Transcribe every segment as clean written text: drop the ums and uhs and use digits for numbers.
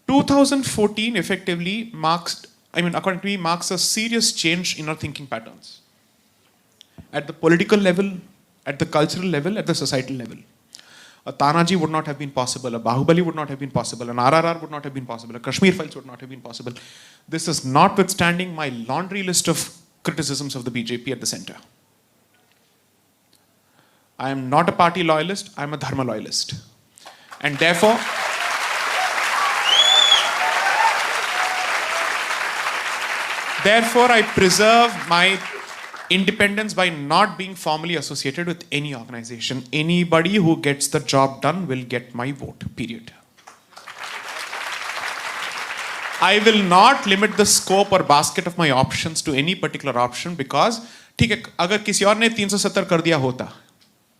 2014 effectively according to me, marks a serious change in our thinking patterns. At the political level, at the cultural level, at the societal level. A Tanaji would not have been possible, a Bahubali would not have been possible, an RRR would not have been possible, a Kashmir Files would not have been possible. This is notwithstanding my laundry list of criticisms of the BJP at the center. I am not a party loyalist, I am a dharma loyalist. And therefore, I preserve my independence by not being formally associated with any organization. Anybody who gets the job done will get my vote, period. I will not limit the scope or basket of my options to any particular option because, ठीक है, अगर किसी और ने 370 कर दिया होता,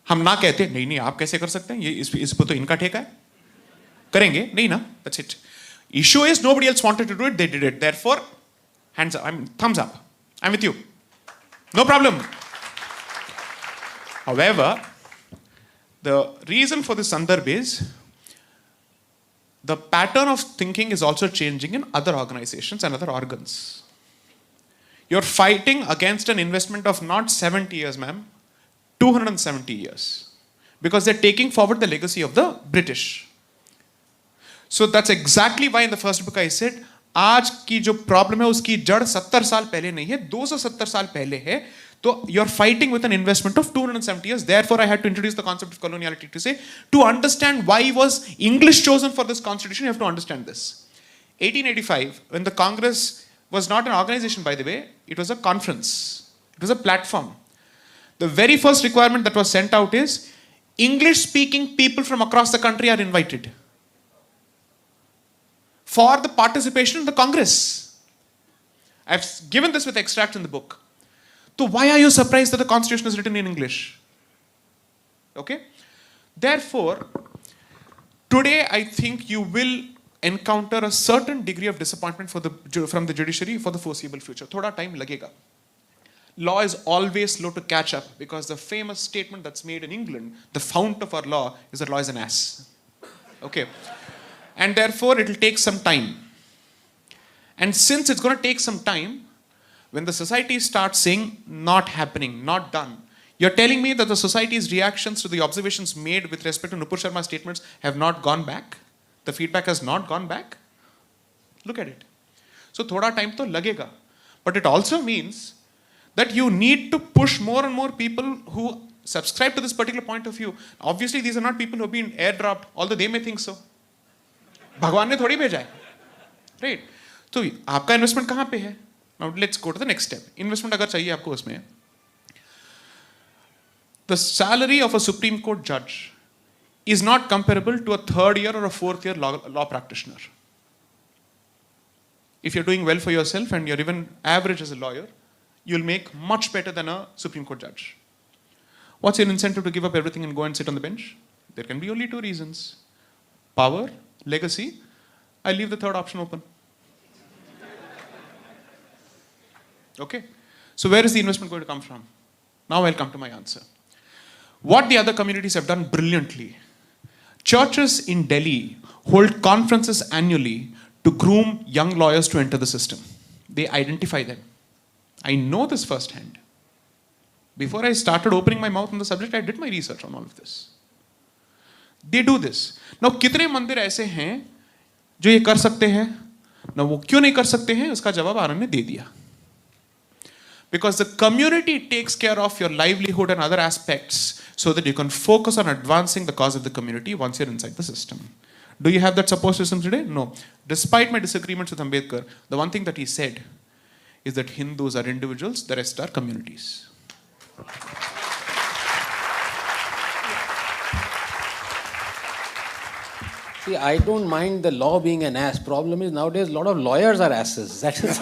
हम ना कहते, नहीं आप कैसे कर सकते हैं, ये इस पे तो इनका ठेका है, करेंगे, नहीं ना, that's it. Issue is nobody else wanted to do it, they did it. Therefore, hands up, thumbs up, I'm with you. No problem. However, the reason for this sandarbh is the pattern of thinking is also changing in other organizations and other organs. You're fighting against an investment of not 70 years, ma'am, 270 years. Because they're taking forward the legacy of the British. So that's exactly why in the first book I said, आज की जो problem है उसकी जड़ 70 साल पहले नहीं है, 270 साल पहले है. तो you're fighting with an investment of 270 years. Therefore, I had to introduce the concept of coloniality to say, to understand why was English chosen for this constitution, you have to understand this. 1885, when the Congress was not an organization, by the way, it was a conference. It was a platform. The very first requirement that was sent out is, English-speaking people from across the country are invited for the participation in the Congress. I've given this with extract in the book. So why are you surprised that the Constitution is written in English? Okay? Therefore, today I think you will encounter a certain degree of disappointment from the judiciary for the foreseeable future. Thoda time lagega. Law is always slow to catch up because the famous statement that's made in England, the fount of our law, is that law is an ass. Okay? And therefore, it will take some time. And since it's going to take some time, when the society starts saying, not happening, not done, you're telling me that the society's reactions to the observations made with respect to Nupur Sharma's statements have not gone back? The feedback has not gone back? Look at it. So, thoda time to lagega. But it also means that you need to push more and more people who subscribe to this particular point of view. Obviously, these are not people who have been airdropped, although they may think so. भगवान ने थोड़ी भेजा है, right? तो आपका investment कहाँ पे है? Now let's go to the next step. Investment अगर चाहिए आपको उसमें, the salary of a Supreme Court judge is not comparable to a third year or a fourth year law practitioner. If you're doing well for yourself and you're even average as a lawyer, you'll make much better than a Supreme Court judge. What's your incentive to give up everything and go and sit on the bench? There can be only two reasons: power, legacy. I leave the third option open. Okay? So where is the investment going to come from? Now I'll come to my answer. What the other communities have done brilliantly. Churches in Delhi hold conferences annually to groom young lawyers to enter the system. They identify them. I know this firsthand. Before I started opening my mouth on the subject, I did my research on all of this. They do this. Now, कितने मंदिर ऐसे हैं जो ये कर सकते हैं? Now, वो क्यों नहीं कर सकते हैं? उसका जवाब आनंद ने दे दिया. Because the community takes care of your livelihood and other aspects so that you can focus on advancing the cause of the community once you're inside the system. Do you have that support system today? No. Despite my disagreements with Ambedkar, the one thing that he said is that Hindus are individuals, the rest are communities. See, I don't mind the law being an ass. Problem is nowadays a lot of lawyers are asses. That is.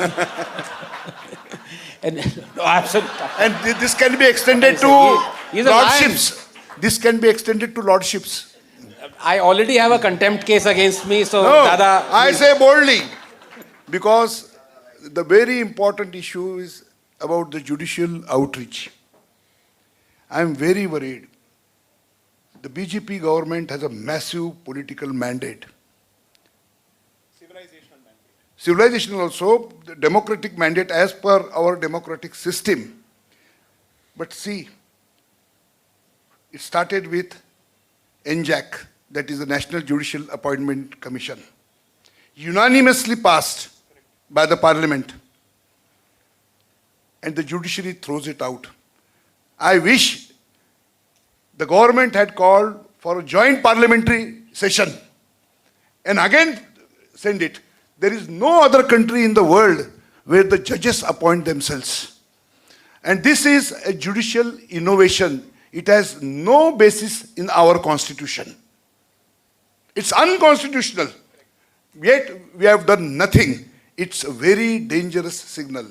No, absolutely. And this can be extended to lordships. This can be extended to lordships. I already have a contempt case against me, so No, Dada. I say boldly, because the very important issue is about the judicial outreach. I am very worried. The BJP government has a massive political mandate. Civilization also, the democratic mandate as per our democratic system. But see, it started with NJAC, that is the National Judicial Appointment Commission, unanimously passed by the parliament, and the judiciary throws it out. I wish the government had called for a joint parliamentary session and again send it. There is no other country in the world where the judges appoint themselves. And this is a judicial innovation. It has no basis in our constitution. It's unconstitutional. Yet we have done nothing. It's a very dangerous signal.